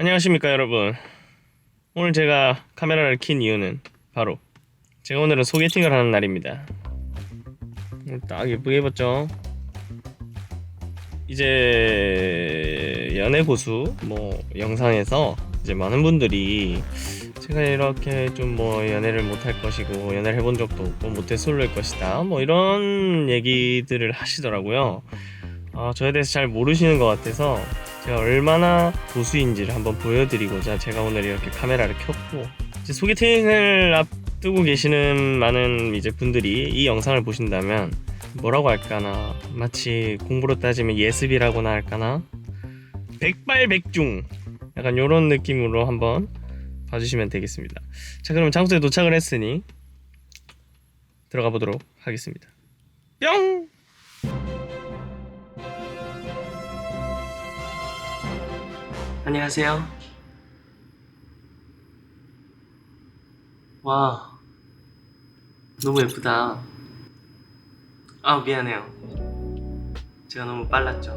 안녕하십니까 여러분. 오늘 제가 카메라를 킨 이유는 바로 제가 오늘은 소개팅을 하는 날입니다. 딱 예쁘게 입었죠. 이제 연애고수 영상에서 이제 많은 분들이 제가 이렇게 좀 연애를 못할 것이고 연애를 해본 적도 없고 모태솔로일 것이다 이런 얘기들을 하시더라고요. 저에 대해서 잘 모르시는 것 같아서 제가 얼마나 고수인지를 한번 보여드리고자 제가 오늘 이렇게 카메라를 켰고, 이제 소개팅을 앞두고 계시는 많은 이제 분들이 이 영상을 보신다면 뭐라고 할까나, 마치 공부로 따지면 예습이라고나 할까나, 백발백중 약간 요런 느낌으로 한번 봐주시면 되겠습니다. 자, 그럼 장소에 도착을 했으니 들어가 보도록 하겠습니다. 뿅! 안녕하세요. 와, 너무 예쁘다. 미안해요. 제가 너무 빨랐죠.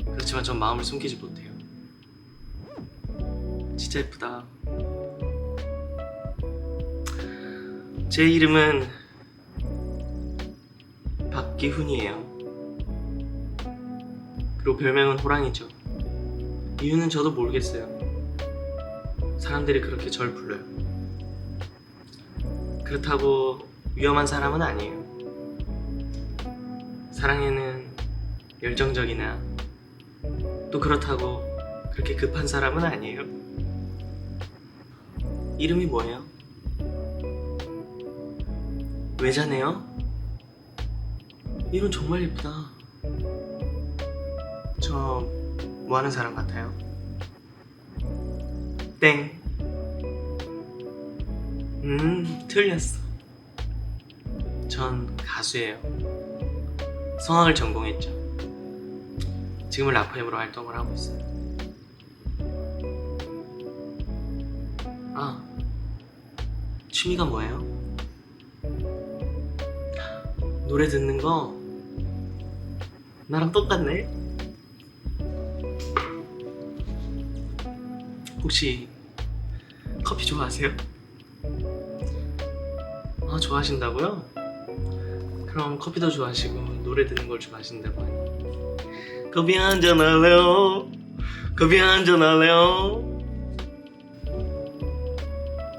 그렇지만 전 마음을 숨기지 못해요. 진짜 예쁘다. 제 이름은 박기훈이에요. 그리고 별명은 호랑이죠. 이유는 저도 모르겠어요. 사람들이 그렇게 절 불러요. 그렇다고 위험한 사람은 아니에요. 사랑에는 열정적이나 또 그렇다고 그렇게 급한 사람은 아니에요. 이름이 뭐예요? 외자네요? 이름 정말 예쁘다. 저 뭐하는 사람 같아요? 땡. 틀렸어. 전 가수예요. 성악을 전공했죠. 지금은 라포엠으로 활동을 하고 있어요. 취미가 뭐예요? 노래 듣는 거? 나랑 똑같네? 혹시 커피 좋아하세요? 좋아하신다고요? 그럼 커피도 좋아하시고 노래 듣는 걸 좋아하신다고 하니 커피 한잔 할래요? 커피 한잔 할래요?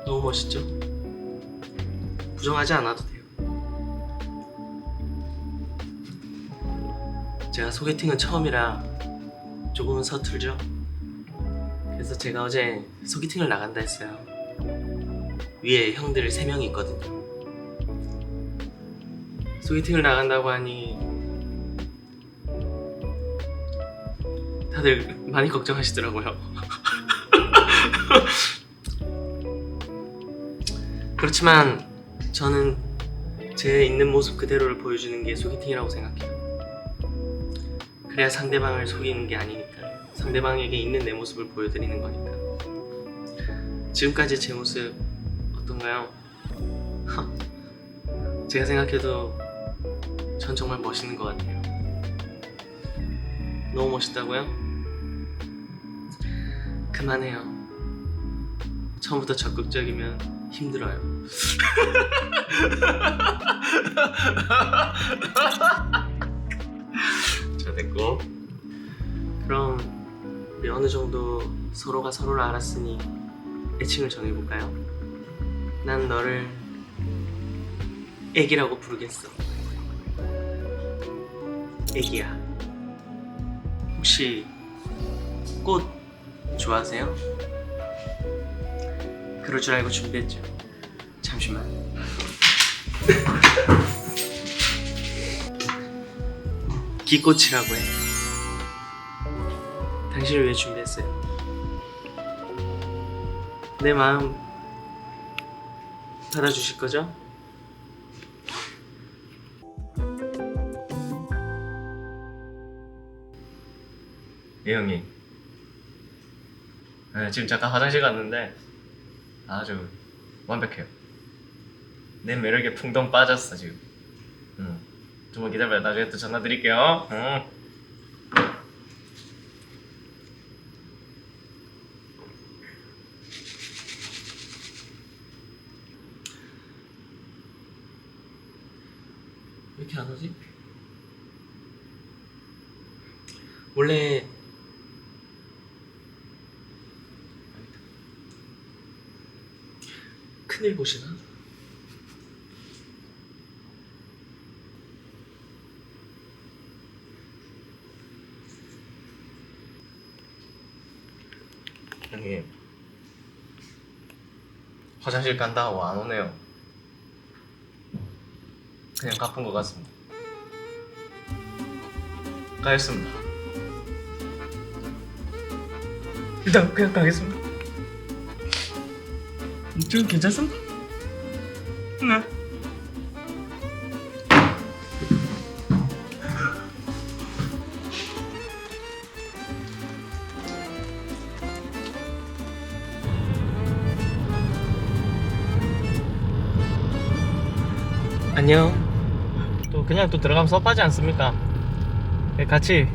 너무 멋있죠? 부정하지 않아도 돼요. 제가 소개팅은 처음이라 조금은 서툴죠? 그래서 제가 어제 소개팅을 나간다 했어요. 위에 형들 3명이 있거든요. 소개팅을 나간다고 하니 다들 많이 걱정하시더라고요. 그렇지만 저는 제 있는 모습 그대로를 보여주는 게 소개팅이라고 생각해요. 그래야 상대방을 속이는 게 아니니까, 상대방에게 있는 내 모습을 보여드리는 거니까. 지금까지 제 모습 어떤가요? 제가 생각해도 전 정말 멋있는 것 같아요. 너무 멋있다고요? 그만해요. 처음부터 적극적이면 힘들어요. 자, 됐고, 그럼 우리 어느 정도 서로가 서로를 알았으니 애칭을 정해볼까요? 난 너를 애기라고 부르겠어. 애기야. 혹시 꽃 좋아하세요? 그럴 줄 알고 준비했죠. 잠시만. 기꽃이라고 해. 당신을 위해 준비했어요. 내 마음 받아주실 거죠? 예, 형님. 지금 잠깐 화장실 갔는데 아주 완벽해요. 내 매력에 풍덩 빠졌어 지금. 좀만 기다려요. 나중에 또 전화 드릴게요. 왜 이렇게 안 오지? 원래 큰일 보시나? 형님 화장실 간다 하고 안 오네요. 그냥 가쁜 것 같습니다. 가겠습니다. 일단 그냥 가겠습니다. 지금 괜찮습니다. 네. 안녕. 또 그냥 또 들어가면 섭하지 않습니까? 같이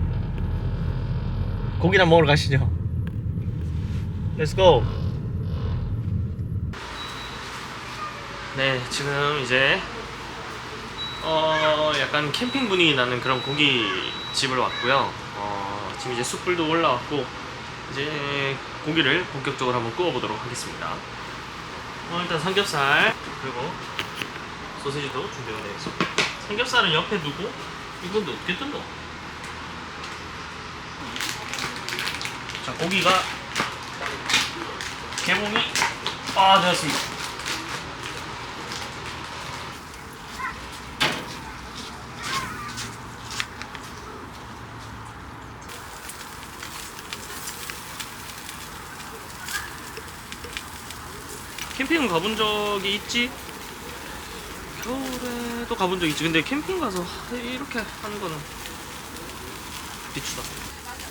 고기나 먹으러 가시죠. Let's go. 네, 지금 이제 약간 캠핑 분위기 나는 그런 고깃집을 왔고요. 지금 이제 숯불도 올라왔고 이제 고기를 본격적으로 한번 구워보도록 하겠습니다. 일단 삼겹살 그리고 소시지도 준비가 되어 있습니다. 삼겹살은 옆에 두고 이건 어떻게 뜯노? 자, 고기가 개봉이 되었습니다. 캠핑은 가본 적이 있지? 겨울에도 가본 적 있지. 근데 캠핑 가서 이렇게 하는 거는 비추다.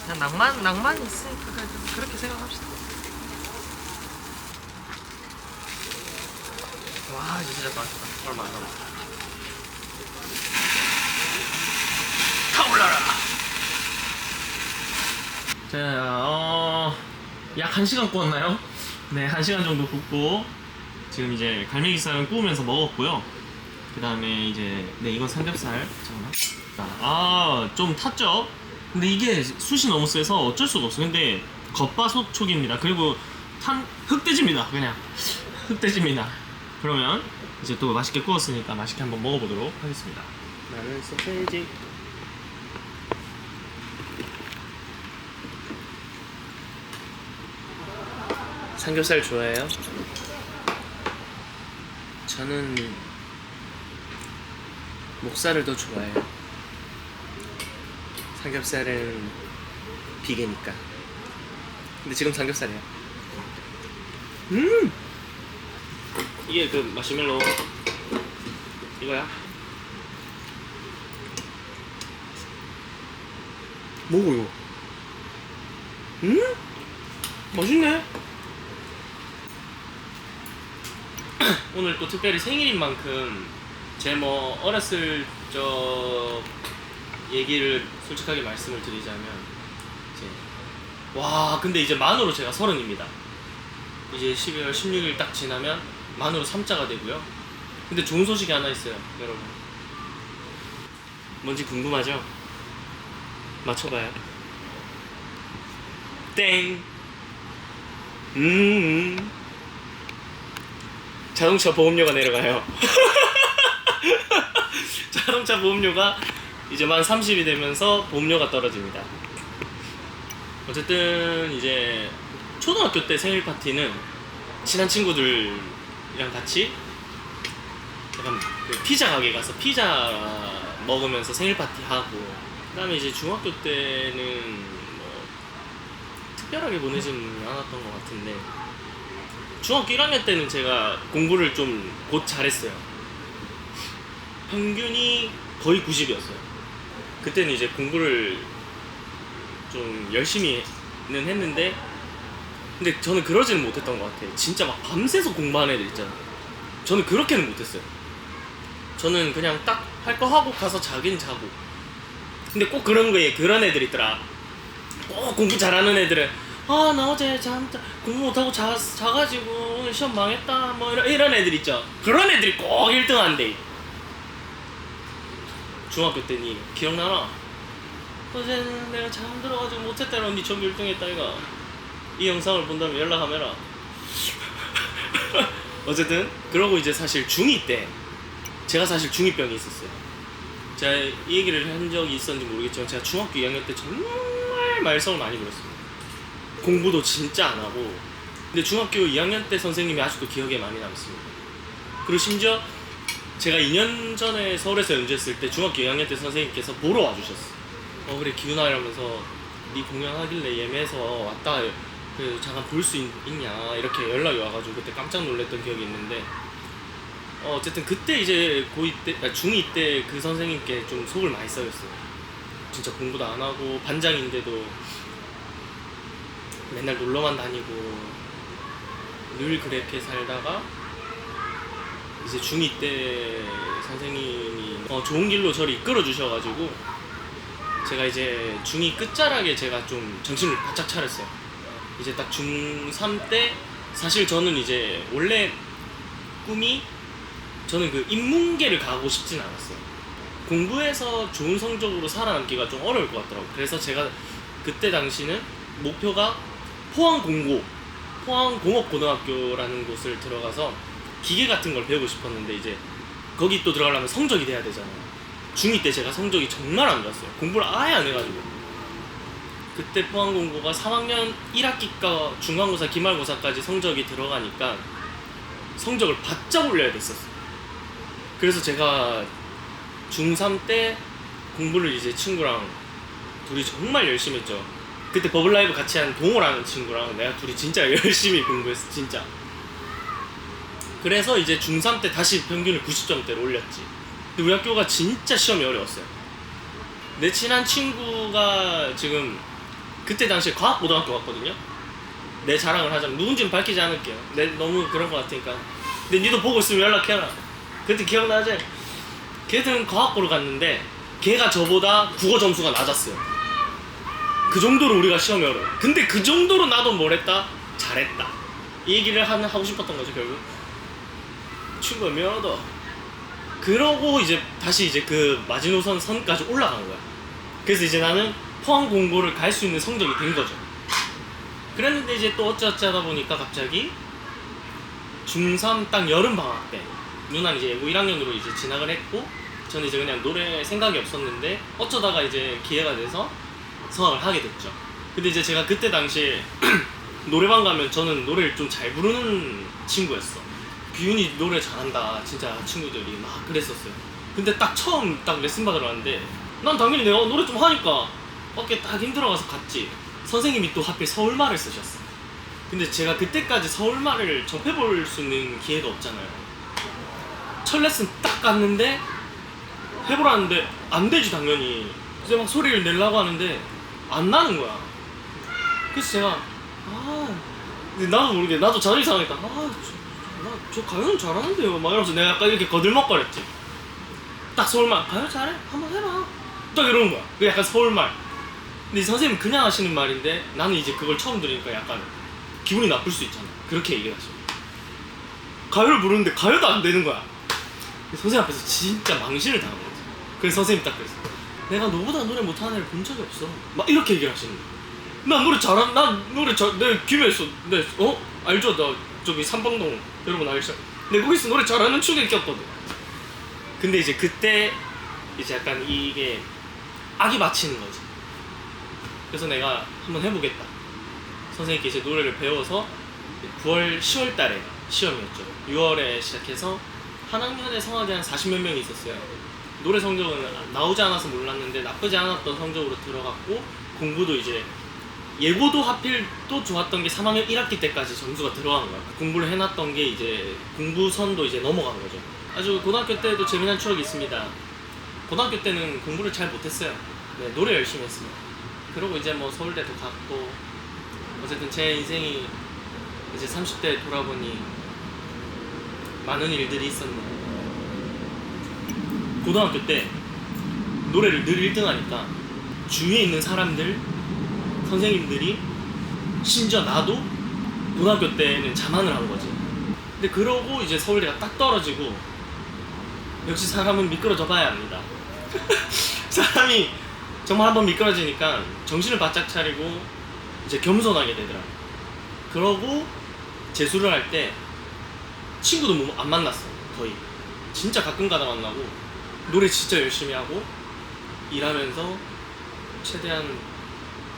그냥 낭만 있으니까 그렇게 생각합시다. 와, 이제 진짜 맛있다. 얼마 안 남았다. 타올라라. 자, 약 1시간 구웠나요? 네, 1시간 정도 굽고 지금 이제 갈매기살은 구우면서 먹었고요. 그 다음에 이제 이건 삼겹살. 잠깐만. 좀 탔죠? 근데 이게 숯이 너무 세서 어쩔 수가 없어. 근데 겉바속촉입니다. 그리고 흑돼지입니다. 그냥 흑돼지입니다. 그러면 이제 또 맛있게 구웠으니까 맛있게 한번 먹어보도록 하겠습니다. 나는 소세지. 삼겹살 좋아해요? 저는 목살을 더 좋아해요. 삼겹살은 비계니까. 근데 지금 삼겹살이야. 이게 그 마시멜로 이거야. 뭐고 이거? 맛있네. 오늘 또 특별히 생일인 만큼 제 어렸을 적 얘기를 솔직하게 말씀을 드리자면 근데 이제 만으로 제가 30입니다. 이제 12월 16일 딱 지나면 만으로 3자가 되고요. 근데 좋은 소식이 하나 있어요, 여러분. 뭔지 궁금하죠? 맞춰봐요. 땡. 자동차 보험료가 내려가요. 자동차 보험료가 이제 만 30이 되면서 보험료가 떨어집니다. 어쨌든 이제 초등학교 때 생일 파티는 친한 친구들이랑 같이 약간 그 피자 가게 가서 피자 먹으면서 생일 파티 하고, 그 다음에 이제 중학교 때는 특별하게 보내지는 않았던 것 같은데, 중학교 1학년 때는 제가 공부를 좀 곧 잘했어요. 평균이 거의 90이었어요. 그때는 이제 공부를 좀 열심히는 했는데, 근데 저는 그러지는 못했던 것 같아요. 진짜 막 밤새서 공부하는 애들 있잖아요. 저는 그렇게는 못했어요. 저는 그냥 딱 할 거 하고 가서 자긴 자고. 근데 꼭 그런 애들 있더라. 공부 잘하는 애들은 나 어제 공부 못하고 자가지고 시험 망했다 이런 애들 있죠. 그런 애들이 꼭 1등 한대. 중학교 때 니 기억나나? 어제는 내가 잠들어가지고 못했다는 니 전교 1등 했다 이가. 이 영상을 본다면 연락하메라. 어쨌든 그러고 이제 사실 중2 때 제가 사실 중2병이 있었어요. 제가 이 얘기를 한 적이 있었는지 모르겠지만 제가 중학교 2학년 때 정말 말썽을 많이 부렸습니다. 공부도 진짜 안 하고. 근데 중학교 2학년 때 선생님이 아직도 기억에 많이 남습니다. 그리고 심지어 제가 2년 전에 서울에서 연주했을 때 중학교 2학년 때 선생님께서 보러 와주셨어. 그래 기훈아 이러면서 네 공연하길래 예매해서 왔다 그 잠깐 볼 수 있냐 이렇게 연락이 와가지고 그때 깜짝 놀랐던 기억이 있는데 어쨌든 그때 이제 고2 때 중2 때 그 선생님께 좀 속을 많이 썩였어요. 진짜 공부도 안 하고 반장인데도 맨날 놀러만 다니고 늘 그렇게 살다가 이제 중2 때 선생님이 좋은 길로 저를 이끌어 주셔가지고 제가 이제 중2 끝자락에 제가 좀 정신을 바짝 차렸어요. 이제 딱 중3 때 사실 저는 이제 원래 꿈이 저는 그 인문계를 가고 싶진 않았어요. 공부해서 좋은 성적으로 살아남기가 좀 어려울 것 같더라고요. 그래서 제가 그때 당시는 목표가 포항공업고등학교라는 곳을 들어가서 기계 같은 걸 배우고 싶었는데 이제 거기 또 들어가려면 성적이 돼야 되잖아요. 중2 때 제가 성적이 정말 안 좋았어요. 공부를 아예 안 해가지고. 그때 포항공고가 3학년 1학기가 중간고사, 기말고사까지 성적이 들어가니까 성적을 바짝 올려야 됐었어요. 그래서 제가 중3 때 공부를 이제 친구랑 둘이 정말 열심히 했죠. 그때 버블라이브 같이 한 동호라는 친구랑 내가 둘이 진짜 열심히 공부했어, 진짜. 그래서 이제 중3 때 다시 평균을 90점대로 올렸지. 근데 우리 학교가 진짜 시험이 어려웠어요. 내 친한 친구가 지금 그때 당시에 과학고등학교 갔거든요. 내 자랑을 하자면 누군지는 밝히지 않을게요. 너무 그런 것 같으니까. 근데 니도 보고 있으면 연락해라. 그때 기억나지? 걔는 과학고를 갔는데 걔가 저보다 국어 점수가 낮았어요. 그 정도로 우리가 시험이 어려워. 근데 그 정도로 나도 뭘 했다? 잘했다. 이 얘기를 하고 싶었던 거죠, 결국. 친구가 미안하다. 그러고 이제 다시 이제 그 마지노선 선까지 올라간 거야. 그래서 이제 나는 포항공고를 갈 수 있는 성적이 된 거죠. 그랬는데 이제 또 어쩌다 보니까 갑자기 중3 딱 여름방학 때 누나는 이제 예고 1학년으로 이제 진학을 했고 저는 이제 그냥 노래 생각이 없었는데 어쩌다가 이제 기회가 돼서 성악을 하게 됐죠. 근데 이제 제가 그때 당시에 노래방 가면 저는 노래를 좀 잘 부르는 친구였어. 기훈이 노래 잘한다 진짜 친구들이 막 그랬었어요. 근데 딱 처음 딱 레슨 받으러 왔는데 난 당연히 내가 노래 좀 하니까 어깨 딱 힘들어가서 갔지. 선생님이 또 하필 서울말을 쓰셨어. 근데 제가 그때까지 서울말을 접해볼 수 있는 기회가 없잖아요. 첫 레슨 딱 갔는데 해보라는데 안 되지 당연히. 그래서 막 소리를 내려고 하는데 안 나는 거야. 그래서 제가 근데 나도 모르게 나도 자존심 상하니까 저 가요는 잘하는데요 막 이러면서 내가 약간 이렇게 거들먹거렸지. 딱 서울말 가요 잘해? 한번 해봐 딱 이러는 거야. 그 약간 서울말. 근데 선생님 그냥 하시는 말인데 나는 이제 그걸 처음 들으니까 약간 기분이 나쁠 수 있잖아. 그렇게 얘기하시고 가요를 부르는데 가요도 안 되는 거야. 선생님 앞에서 진짜 망신을 당한 거지. 그래서 선생님이 딱 그랬어. 내가 너보다 노래 못하는 애를 본 적이 없어 막 이렇게 얘기를 하시는 거야. 난 노래 내 김해에서 알죠? 나 저기 삼방동 여러분 알죠? 근데 거기서 노래 잘하는 축에 꼈거든. 근데 이제 그때 이제 약간 이게 악이 맞히는 거지. 그래서 내가 한번 해보겠다. 선생님께 이제 노래를 배워서 9월, 10월 달에 시험이었죠. 6월에 시작해서 한 학년에 성악이 한 40몇 명이 있었어요. 노래 성적은 나오지 않아서 몰랐는데 나쁘지 않았던 성적으로 들어갔고 공부도 이제 예고도 하필 또 좋았던 게 3학년 1학기 때까지 점수가 들어간 거야. 공부를 해놨던 게 이제 공부선도 이제 넘어간 거죠. 아주 고등학교 때도 재미난 추억이 있습니다. 고등학교 때는 공부를 잘 못했어요. 네, 노래 열심히 했어요. 그러고 이제 뭐 서울대도 갔고 어쨌든 제 인생이 이제 30대 돌아보니 많은 일들이 있었네요. 고등학교 때 노래를 늘 1등 하니까 주위에 있는 사람들 선생님들이 심지어 나도 고등학교 때는 자만을 한 거지. 근데 그러고 이제 서울대가 딱 떨어지고 역시 사람은 미끄러져 봐야 합니다. 사람이 정말 한번 미끄러지니까 정신을 바짝 차리고 이제 겸손하게 되더라. 그러고 재수를 할 때 친구도 뭐 안 만났어. 거의 진짜 가끔 가다 만나고 노래 진짜 열심히 하고 일하면서 최대한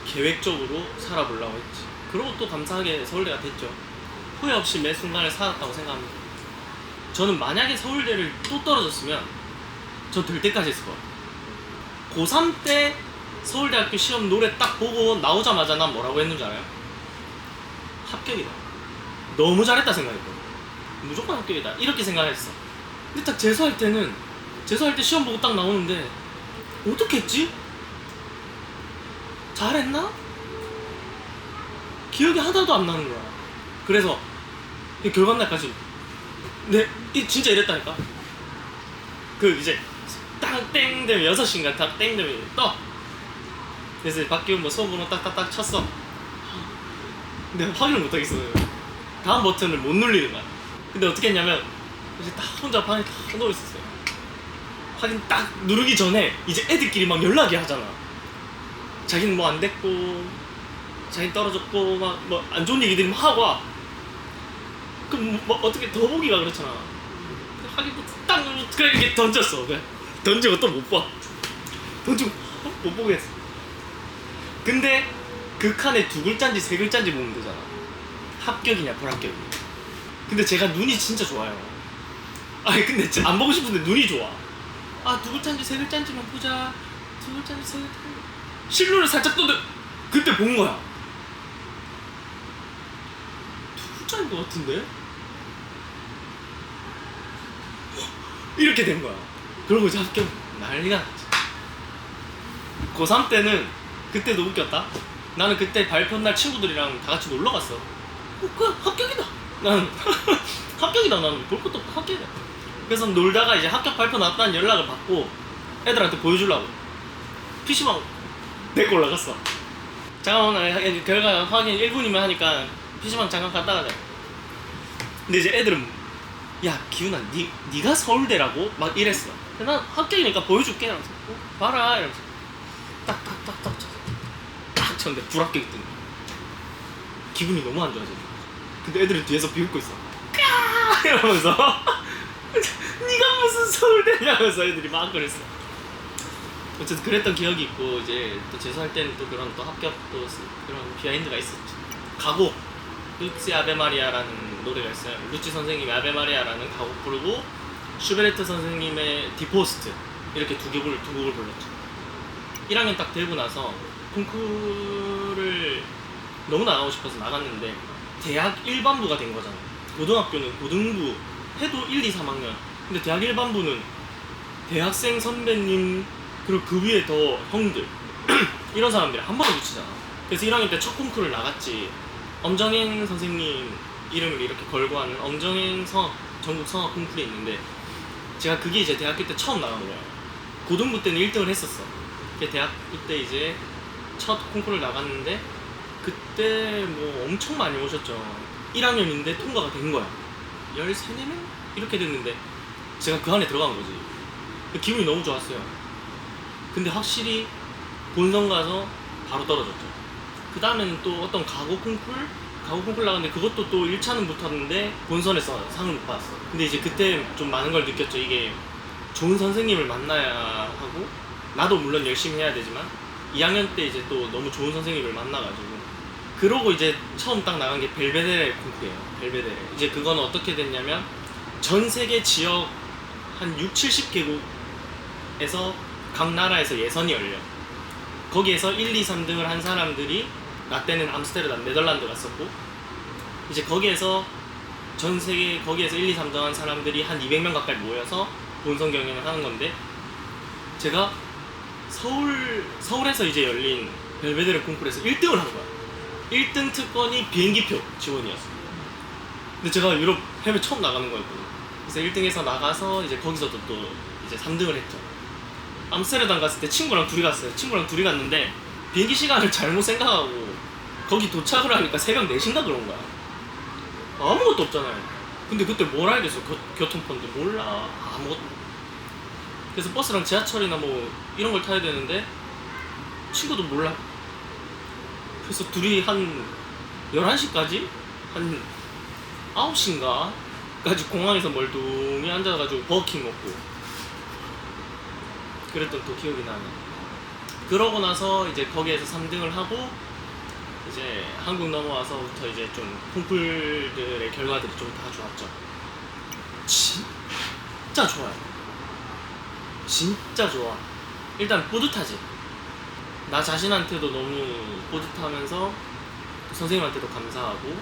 계획적으로 살아보려고 했지. 그러고 또 감사하게 서울대가 됐죠. 후회 없이 매 순간을 살았다고 생각합니다. 저는 만약에 서울대를 또 떨어졌으면 전 될 때까지 했을 거예요. 고3 때 서울대학교 시험 노래 딱 보고 나오자마자 난 뭐라고 했는지 알아요? 합격이다. 너무 잘했다 생각했거든. 무조건 합격이다 이렇게 생각했어. 근데 딱 재수할 때는 재수할 때 시험 보고 딱 나오는데 어떻게 했지? 잘했나? 기억이 하나도 안 나는 거야. 그래서 결과날까지 진짜 이랬다니까. 그 이제 딱 땡 되면 6시인가 딱 땡 되면 떠. 그래서 바뀌면 뭐 수업번호 딱딱딱 쳤어. 근데 확인을 못하겠어. 다음 버튼을 못 누르는 거야. 근데 어떻게 했냐면 이제 딱 혼자 방에 딱 누워있었어요. 확인 딱 누르기 전에 이제 애들끼리 막 연락이 하잖아. 자기는 뭐 안 됐고 자기 떨어졌고 막 뭐 안 좋은 얘기들이 막 하고 와. 그럼 뭐 어떻게 더 보기가 그렇잖아. 확인부터 딱 그래 이렇게 던졌어. 그래. 던지고 또 못 봐. 던지고 못 보겠어. 근데 그 칸에 2글자인지 3글자인지 보면 되잖아. 합격이냐 불합격이냐. 근데 제가 눈이 진짜 좋아요. 아니 근데 안 보고 싶은데 눈이 좋아. 아 2글자인지 3글자인지만 보자. 2글자인지 3글자인지. 실루를 살짝 떠들. 그때 본 거야. 2글자인 것 같은데? 이렇게 된 거야. 그러고 이제 합격 난리가 났지. 고3 때는 그때도 웃겼다. 나는 그때 발표날 친구들이랑 다 같이 놀러 갔어. 그냥 합격이다. 나는 합격이다. 나는 볼 것도 없고 합격이다. 그래서 놀다가 이제 합격 발표 났다는 연락을 받고 애들한테 보여주려고 PC방 데리고 올라갔어. 잠깐만 결과 확인 1분이면 하니까 PC방 잠깐 갔다 가자. 근데 이제 애들은 야 기훈아 니가 서울대라고? 막 이랬어. 근데 난 합격이니까 보여줄게 이러면서 봐라 이러면서 딱딱딱딱 딱 쳤는데 불합격했더니 기분이 너무 안 좋아져. 근데 애들은 뒤에서 비웃고 있어. 까 이러면서 니가 무슨 서울대냐면서 애들이 막 그랬어. 어쨌든 그랬던 기억이 있고 이제 또 재수할 때는 또 그런 또 합격 또 그런 비하인드가 있었지. 가곡 루치 아베마리아라는 노래가 있어요. 루치 선생님의 아베마리아라는 가곡 부르고 슈베르트 선생님의 디포스트 이렇게 두 곡을 불렀죠. 1학년 딱 되고 나서 콩쿠르를 너무 나가고 싶어서 나갔는데 대학 일반부가 된 거잖아. 고등학교는 고등부 해도 1, 2, 3학년. 근데 대학 일반부는 대학생 선배님 그리고 그 위에 더 형들 이런 사람들이 한 번에 붙이잖아. 그래서 1학년 때 첫 콩쿠르를 나갔지. 엄정행 선생님 이름을 이렇게 걸고 하는 엄정행 성악 전국 성악 콩쿠르이 있는데 제가 그게 이제 대학교 때 처음 나간 거예요. 고등부 때는 1등을 했었어. 대학교 때 이제 첫 콩쿠르를 나갔는데 그때 뭐 엄청 많이 오셨죠. 1학년인데 통과가 된 거야. 13, 14명? 이렇게 됐는데 제가 그 안에 들어간 거지. 기분이 너무 좋았어요. 근데 확실히 본선 가서 바로 떨어졌죠. 그 다음에는 또 어떤 가곡 콩쿠르 나갔는데 그것도 또 1차는 붙었는데 본선에서 상을 못 받았어. 근데 이제 그때 좀 많은 걸 느꼈죠. 이게 좋은 선생님을 만나야 하고 나도 물론 열심히 해야 되지만 2학년 때 이제 또 너무 좋은 선생님을 만나가지고 그러고 이제 처음 딱 나간 게 벨베데레 콩쿠르예요. 벨베데레. 이제 그건 어떻게 됐냐면 전 세계 지역 한 6, 70개국에서 각 나라에서 예선이 열려. 거기에서 1, 2, 3등을 한 사람들이 나 때는 암스테르담 네덜란드 갔었고 이제 거기에서 전 세계 거기에서 1, 2, 3등 한 사람들이 한 200명 가까이 모여서 본선 경연을 하는 건데 제가 서울에서 이제 열린 벨베데레 콩쿠르에서 1등을 한 거야. 1등 특권이 비행기표 지원이었어. 근데 제가 유럽 해외 처음 나가는 거였거든. 그래서 1등에서 나가서 이제 거기서도 또 이제 3등을 했죠. 암스테르담 갔을 때 친구랑 둘이 갔어요. 친구랑 둘이 갔는데 비행기 시간을 잘못 생각하고 거기 도착을 하니까 새벽 4시인가 그런 거야. 아무것도 없잖아요. 근데 그때 뭘 알겠어. 교통편도 몰라. 아무것도. 그래서 버스랑 지하철이나 뭐 이런 걸 타야 되는데 친구도 몰라. 그래서 둘이 한 11시까지? 한 9시인가? 까지 공항에서 멀뚱히 앉아가지고 버거킹 먹고 그랬던 또 기억이 나네. 그러고 나서 이제 거기에서 3등을 하고 이제 한국 넘어와서부터 이제 좀 콩쿨들의 결과들이 좀 다 좋았죠. 진짜 좋아요. 진짜 좋아. 일단 뿌듯하지. 나 자신한테도 너무 뿌듯하면서 선생님한테도 감사하고.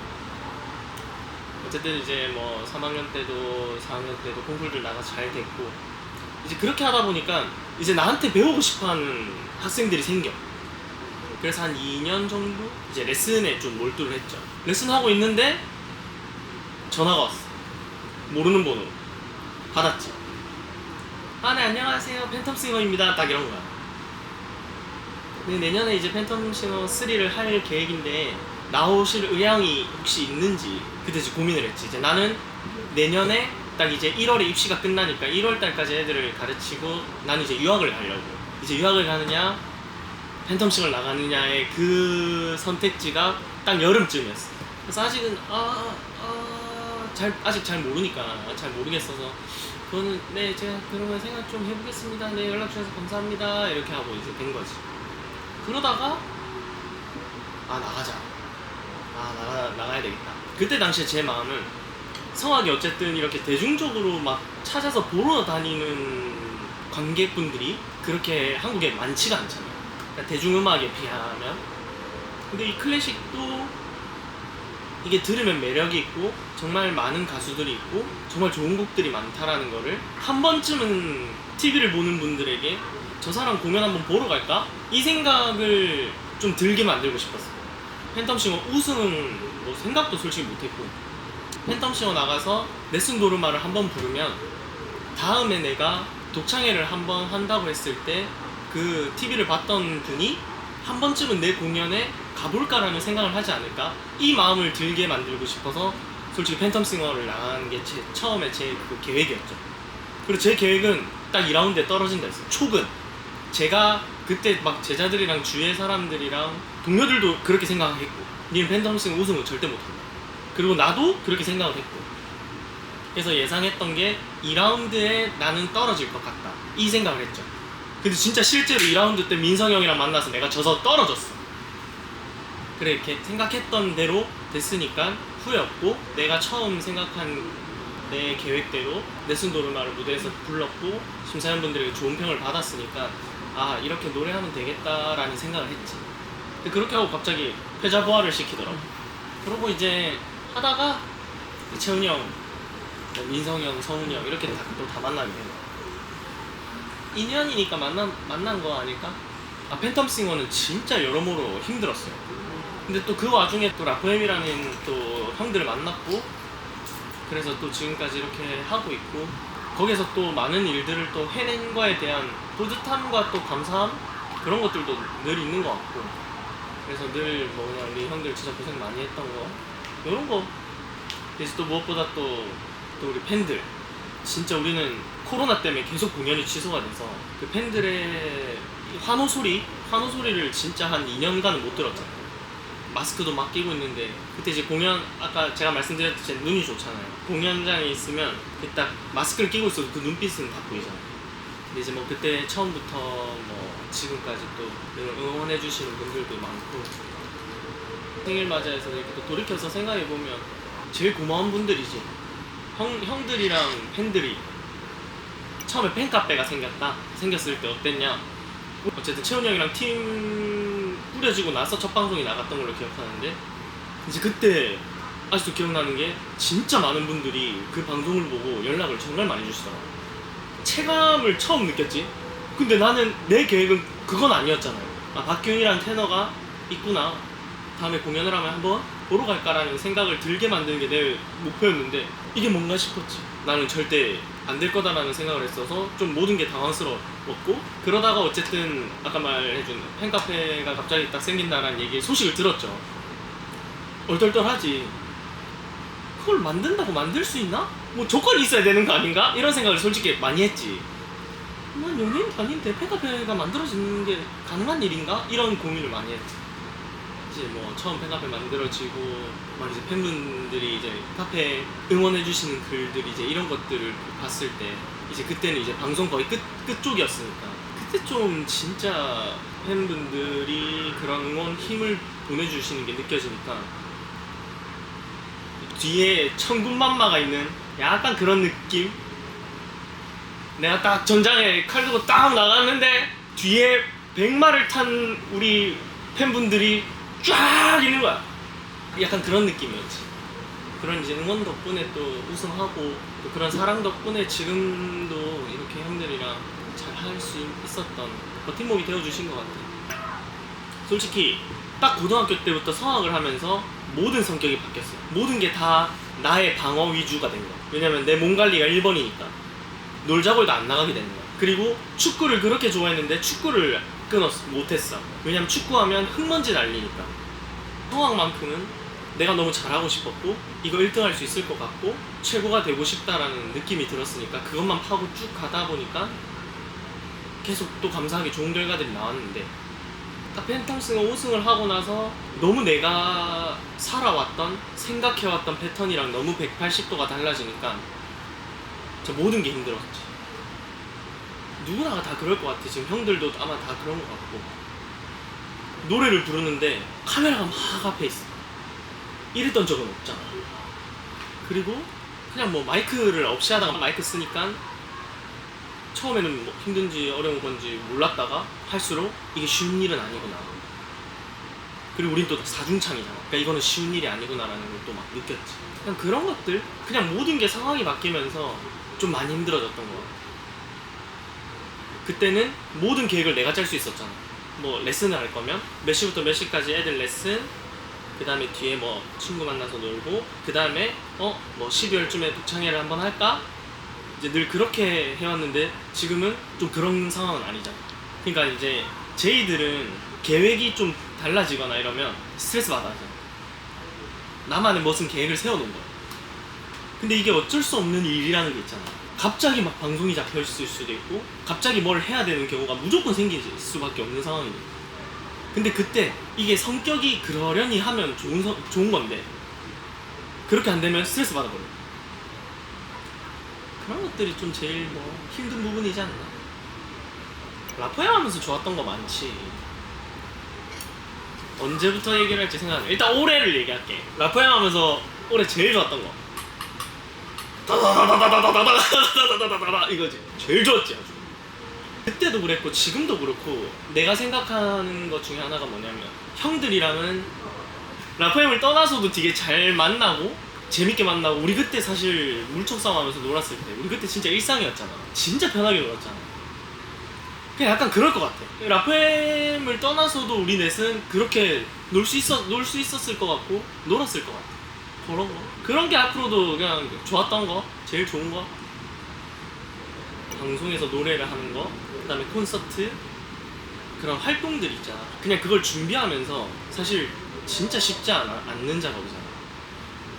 어쨌든 이제 뭐 3학년 때도 4학년 때도 콩쿨들 나가서 잘 됐고, 이제 그렇게 하다 보니까 이제 나한테 배우고 싶어하는 학생들이 생겨. 그래서 한 2년 정도 이제 레슨에 좀 몰두를 했죠. 레슨하고 있는데 전화가 왔어. 모르는 번호로 받았지. 아, 네, 안녕하세요, 팬텀싱어입니다. 딱 이런 거야. 근데 내년에 이제 팬텀싱어 3를 할 계획인데 나오실 의향이 혹시 있는지 그때 이제 고민을 했지. 이제 나는 내년에 딱 이제 1월에 입시가 끝나니까 1월달까지 애들을 가르치고 나는 이제 유학을 가려고. 이제 유학을 가느냐 팬텀싱어를 나가느냐의 그 선택지가 딱 여름쯤이었어. 그래서 아직은 아직 잘 모르니까 잘 모르겠어서 그거는 네, 제가 그러면 생각 좀 해보겠습니다. 네, 연락 주셔서 감사합니다. 이렇게 하고 이제 된 거지. 그러다가 나가야 되겠다. 그때 당시에 제 마음은 성악이 어쨌든 이렇게 대중적으로 막 찾아서 보러 다니는 관객분들이 그렇게 한국에 많지가 않잖아요. 그러니까 대중음악에 비하면. 근데 이 클래식도 이게 들으면 매력이 있고 정말 많은 가수들이 있고 정말 좋은 곡들이 많다라는 거를 한 번쯤은 TV를 보는 분들에게 저 사람 공연 한번 보러 갈까? 이 생각을 좀 들게 만들고 싶었어요. 팬텀싱어 우승은 뭐 생각도 솔직히 못했고, 팬텀싱어 나가서 레슨 노르마를 한번 부르면 다음에 내가 독창회를 한번 한다고 했을 때 그 TV를 봤던 분이 한 번쯤은 내 공연에 가볼까라는 생각을 하지 않을까? 이 마음을 들게 만들고 싶어서 솔직히 팬텀싱어를 나가는 게 처음에 제 그 계획이었죠. 그리고 제 계획은 딱 2라운드에 떨어진다 했어요. 촉은 제가 그때 막 제자들이랑 주위의 사람들이랑 동료들도 그렇게 생각했고, 니는 팬텀싱어 우승은 절대 못한다. 그리고 나도 그렇게 생각을 했고, 그래서 예상했던 게 2라운드에 나는 떨어질 것 같다, 이 생각을 했죠. 근데 진짜 실제로 2라운드 때 민성 형이랑 만나서 내가 져서 떨어졌어. 그래, 이렇게 생각했던 대로 됐으니까 후회 없고, 내가 처음 생각한 내 계획대로 레슨 도르마를 무대에서 불렀고 심사위원분들에게 좋은 평을 받았으니까 아, 이렇게 노래하면 되겠다라는 생각을 했지. 근데 그렇게 하고 갑자기 패자부활을 시키더라고. 그러고 이제 하다가 채훈이 형, 민성이 형, 성훈이 형 이렇게 또 다 만나게 돼요. 인연이니까 만난 거 아닐까? 팬텀싱어는 진짜 여러모로 힘들었어요. 근데 또 그 와중에 또 라포엠이라는 또 형들을 만났고, 그래서 또 지금까지 이렇게 하고 있고, 거기서 또 많은 일들을 또 해낸 거에 대한 뿌듯함과 또 감사함, 그런 것들도 늘 있는 것 같고, 그래서 늘 뭐 그냥 우리 형들 진짜 고생 많이 했던 거, 이런 거. 그래서 또 무엇보다 또 우리 팬들, 진짜 우리는 코로나 때문에 계속 공연이 취소가 돼서 그 팬들의 환호소리를 진짜 한 2년간은 못 들었잖아요. 마스크도 막 끼고 있는데, 그때 이제 공연, 아까 제가 말씀드렸듯이 눈이 좋잖아요. 공연장에 있으면 딱 마스크를 끼고 있어도 그 눈빛은 다 보이잖아요. 근데 이제 뭐 그때 처음부터 뭐 지금까지 또 응원해주시는 분들도 많고, 생일 맞이해서 이렇게 또 돌이켜서 생각해보면 제일 고마운 분들이지. 형들이랑 팬들이 처음에 팬카페가 생겼을 때 어땠냐, 어쨌든 채훈이 형이랑 팀 꾸려지고 나서 첫 방송이 나갔던 걸로 기억하는데, 이제 그때 아직도 기억나는 게 진짜 많은 분들이 그 방송을 보고 연락을 정말 많이 주시더라고요. 체감을 처음 느꼈지. 근데 나는 내 계획은 그건 아니었잖아요. 박기훈이라는 테너가 있구나, 다음에 공연을 하면 한번 보러 갈까라는 생각을 들게 만드는 게 내 목표였는데 이게 뭔가 싶었지. 나는 절대 안 될 거다라는 생각을 했어서 좀 모든 게 당황스러웠고, 그러다가 어쨌든 아까 말해준 팬카페가 갑자기 딱 생긴다라는 소식을 들었죠. 얼떨떨하지. 그걸 만든다고 만들 수 있나? 뭐 조건이 있어야 되는 거 아닌가? 이런 생각을 솔직히 많이 했지. 난 연예인도 아닌데 팬카페가 만들어지는 게 가능한 일인가? 이런 고민을 많이 했지. 이제 뭐 처음 팬카페 만들어지고 막 이제 팬분들이 이제 카페 응원해주시는 글들 이제 이런 것들을 봤을 때 이제 그때는 이제 방송 거의 끝쪽이었으니까 그때 좀 진짜 팬분들이 그런 응원 힘을 보내주시는 게 느껴지니까 뒤에 천군만마가 있는 약간 그런 느낌? 내가 딱 전장에 칼 들고 딱 나갔는데 뒤에 100마를 탄 우리 팬분들이 쫙 있는 거야. 약간 그런 느낌이었지. 그런 이제 응원 덕분에 또 우승하고 또 그런 사랑 덕분에 지금도 이렇게 형들이랑 잘 할 수 있었던 버팀목이 되어주신 것 같아. 솔직히 딱 고등학교 때부터 성악을 하면서 모든 성격이 바뀌었어. 모든 게 다 나의 방어 위주가 된 거야. 왜냐면 내 몸 관리가 1번이니까 놀자고 해도 안 나가게 되는 거야. 그리고 축구를 그렇게 좋아했는데 축구를 못했어. 왜냐면 축구하면 흙먼지 날리니까. 성악만큼은 내가 너무 잘하고 싶었고 이거 1등 할 수 있을 것 같고 최고가 되고 싶다라는 느낌이 들었으니까 그것만 파고 쭉 가다 보니까 계속 또 감사하게 좋은 결과들이 나왔는데 딱 펜타스가 우승을 하고 나서 너무 내가 살아왔던 생각해왔던 패턴이랑 너무 180도가 달라지니까 진짜 모든 게 힘들었지. 누구나가 다 그럴 것 같아. 지금 형들도 아마 다 그런 것 같고 노래를 부르는데 카메라가 막 앞에 있어. 이랬던 적은 없잖아. 그리고 그냥 뭐 마이크를 없이 하다가 마이크 쓰니까 처음에는 뭐 힘든지 어려운 건지 몰랐다가 할수록 이게 쉬운 일은 아니구나. 그리고 우린 또 사중창이잖아. 그러니까 이거는 쉬운 일이 아니구나라는 걸 또 막 느꼈지. 그냥 그런 것들, 그냥 모든 게 상황이 바뀌면서 좀 많이 힘들어졌던 거 같아. 그때는 모든 계획을 내가 짤 수 있었잖아. 뭐 레슨을 할 거면 몇 시부터 몇 시까지 애들 레슨, 그 다음에 뒤에 뭐 친구 만나서 놀고, 그 다음에 뭐 12월쯤에 독창회를 한번 할까? 이제 늘 그렇게 해왔는데 지금은 좀 그런 상황은 아니잖아. 그러니까 이제 제이들은 계획이 좀 달라지거나 이러면 스트레스 받아 하잖아. 나만의 무슨 계획을 세워놓은 거야. 근데 이게 어쩔 수 없는 일이라는 게 있잖아. 갑자기 막 방송이 잡혀있을 수도 있고 갑자기 뭘 해야 되는 경우가 무조건 생길 수밖에 없는 상황이니까. 근데 그때 이게 성격이 그러려니 하면 좋은 건데 그렇게 안 되면 스트레스 받아버려. 그런 것들이 좀 제일 뭐 힘든 부분이지 않나. 라포엠 하면서 좋았던 거 많지. 언제부터 얘기를 할지 생각해. 일단 올해를 얘기할게. 라포엠 하면서 올해 제일 좋았던 거 다다다다다다다다다다다다다다다 이거지. 제일 좋았지 아주. 그때도 그랬고 지금도 그렇고 내가 생각하는 것 중에 하나가 뭐냐면 형들이랑은 라포엠을 떠나서도 되게 잘 만나고 재밌게 만나고. 우리 그때 사실 물총싸움 하면서 놀았을 때 우리 그때 진짜 일상이었잖아. 진짜 편하게 놀았잖아. 그냥 약간 그럴 것 같아. 라포엠을 떠나서도 우리 넷은 그렇게 놀 수 있었을 것 같고 놀았을 것 같아. 그런 거. 그런 게 앞으로도 그냥 좋았던 거, 제일 좋은 거. 방송에서 노래를 하는 거, 그 다음에 콘서트, 그런 활동들 있잖아. 그냥 그걸 준비하면서 사실 진짜 쉽지 않는 작업이잖아.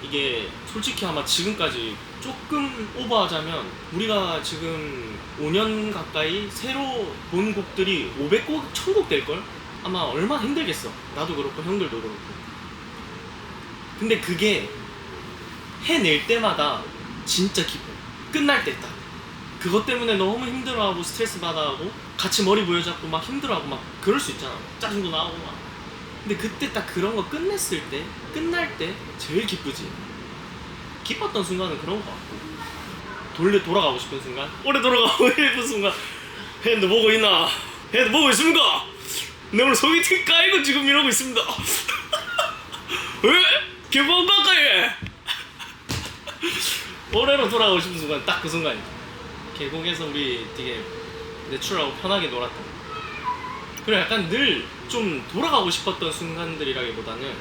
이게 솔직히 아마 지금까지 조금 오버하자면 우리가 지금 5년 가까이 새로 본 곡들이 500곡, 1000곡 될걸? 아마 얼마나 힘들겠어. 나도 그렇고 형들도 그렇고. 근데 그게 해낼 때마다 진짜 기뻐. 끝날 때 딱 그것 때문에 너무 힘들어하고 스트레스 받아하고 같이 머리 부여잡고 막 힘들어하고 막 그럴 수 있잖아. 짜증도 나고 막. 근데 그때 딱 그런 거 끝냈을 때, 끝날 때 제일 기쁘지. 기뻤던 순간은 그런 거 같고 돌아가고 싶은 순간, 오래 돌아가고 싶은 순간. 핸드 보고 있나? 핸드 보고 있습니까? 내 오늘 소개팅 까이고 지금 이러고 있습니다. 왜? 개봉 가까이 올해로 돌아가고 싶은 순간 딱 그 순간이야. 계곡에서 우리 되게 내추럴하고 편하게 놀았던 거. 그리고 약간 늘 좀 돌아가고 싶었던 순간들이라기보다는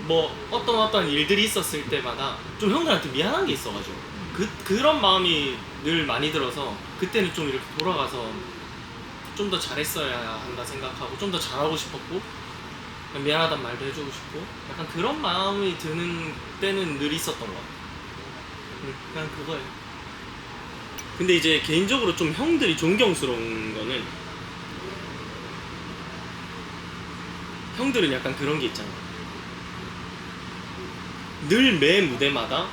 뭐 어떤 일들이 있었을 때마다 좀 형들한테 미안한 게 있어가지고 그런 마음이 늘 많이 들어서 그때는 좀 이렇게 돌아가서 좀 더 잘했어야 한다 생각하고 좀 더 잘하고 싶었고 미안하단 말도 해주고 싶고 약간 그런 마음이 드는 때는 늘 있었던 것 같아요. 그냥 그거예요. 근데 이제 개인적으로 좀 형들이 존경스러운 거는, 형들은 약간 그런 게 있잖아. 늘 매 무대마다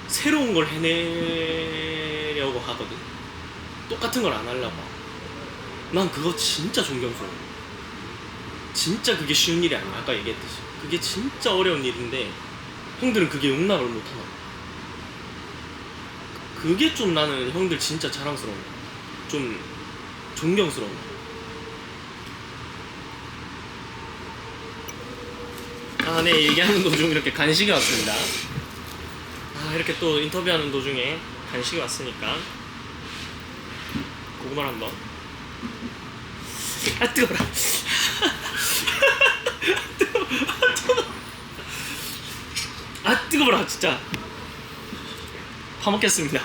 새로운 걸 해내려고 하거든. 똑같은 걸 안 하려고. 난 그거 진짜 존경스러워. 진짜 그게 쉬운 일이 아니야. 아까 얘기했듯이 그게 진짜 어려운 일인데 형들은 그게 용납을 못하나. 그게 좀 나는 형들 진짜 자랑스러워. 좀 존경스러워. 아, 네, 얘기하는 도중 이렇게 간식이 왔습니다. 아, 이렇게 또 인터뷰하는 도중에 간식이 왔으니까 고구마를 한번. 아, 뜨거워라. 아, 뜨거워라, 진짜. 파먹겠습니다.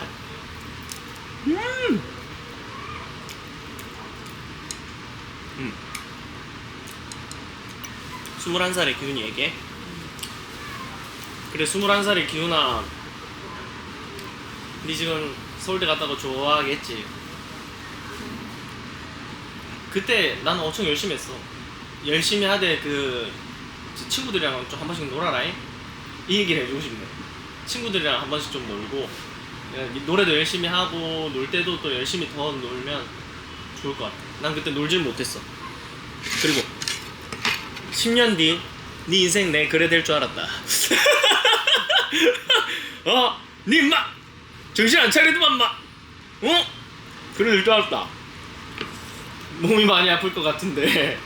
21살의 기훈이에게. 그래, 21살의 기훈아, 니 지금 서울대 갔다고 좋아하겠지. 그때 나는 엄청 열심히 했어. 열심히 하되 그 친구들이랑 좀 한 번씩 놀아라. 이 얘기를 해주고 싶네. 친구들이랑 한 번씩 좀 놀고, 노래도 열심히 하고 놀 때도 또 열심히 더 놀면 좋을 것 같아. 난 그때 놀질 못했어. 그리고 10년 뒤 네 인생 내 그래 될 줄 알았다. 니 인마 정신 안 차리더만 마. 그래 될 줄 알았다. 몸이 많이 아플 것 같은데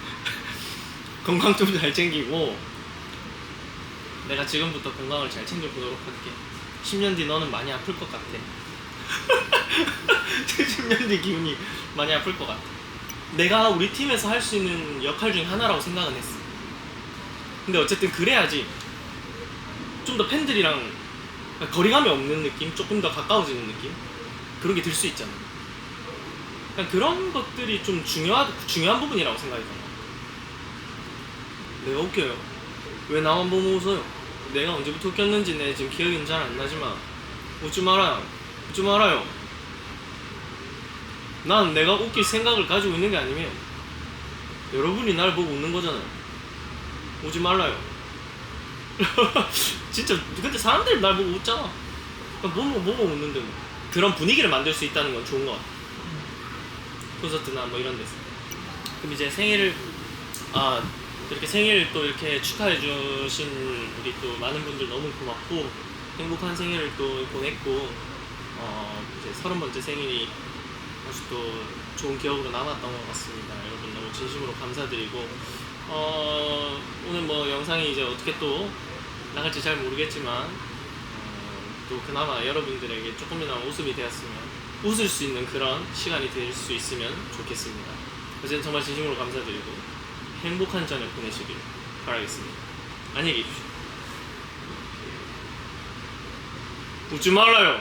건강 좀 잘 챙기고, 내가 지금부터 건강을 잘 챙겨보도록 할게. 10년 뒤 너는 많이 아플 것 같아. 10년 뒤 기훈이 많이 아플 것 같아. 내가 우리 팀에서 할 수 있는 역할 중 하나라고 생각은 했어. 근데 어쨌든 그래야지 좀 더 팬들이랑 거리감이 없는 느낌? 조금 더 가까워지는 느낌? 그런 게 들 수 있잖아. 그냥 그런 것들이 좀 중요한 부분이라고 생각이 들어. 내가 웃겨요. 왜 나만 보면 웃어요? 내가 언제부터 웃겼는지 내 지금 기억은 잘 안 나지만 웃지 말아요. 웃지 말아요. 난 내가 웃길 생각을 가지고 있는 게 아니면 여러분이 날 보고 웃는 거잖아요. 오지 말라요. 진짜 근데 사람들이 날 보고 웃잖아. 뭐뭐 웃는데 뭐. 그런 분위기를 만들 수 있다는 건 좋은 것 같아. 콘서트나 뭐 이런 데서. 그럼 이제 생일을 이렇게 생일 또 이렇게 축하해 주신 우리 또 많은 분들 너무 고맙고, 행복한 생일을 또 보냈고, 이제 30번째 생일이 아주 또 좋은 기억으로 남았던 것 같습니다. 여러분 너무 진심으로 감사드리고, 오늘 뭐 영상이 이제 어떻게 또 나갈지 잘 모르겠지만, 또 그나마 여러분들에게 조금이나마 웃음이 되었으면, 웃을 수 있는 그런 시간이 될 수 있으면 좋겠습니다. 어쨌든 정말 진심으로 감사드리고 행복한 저녁 보내시길 바라겠습니다. 안녕히 계십시오. 웃지 말아요.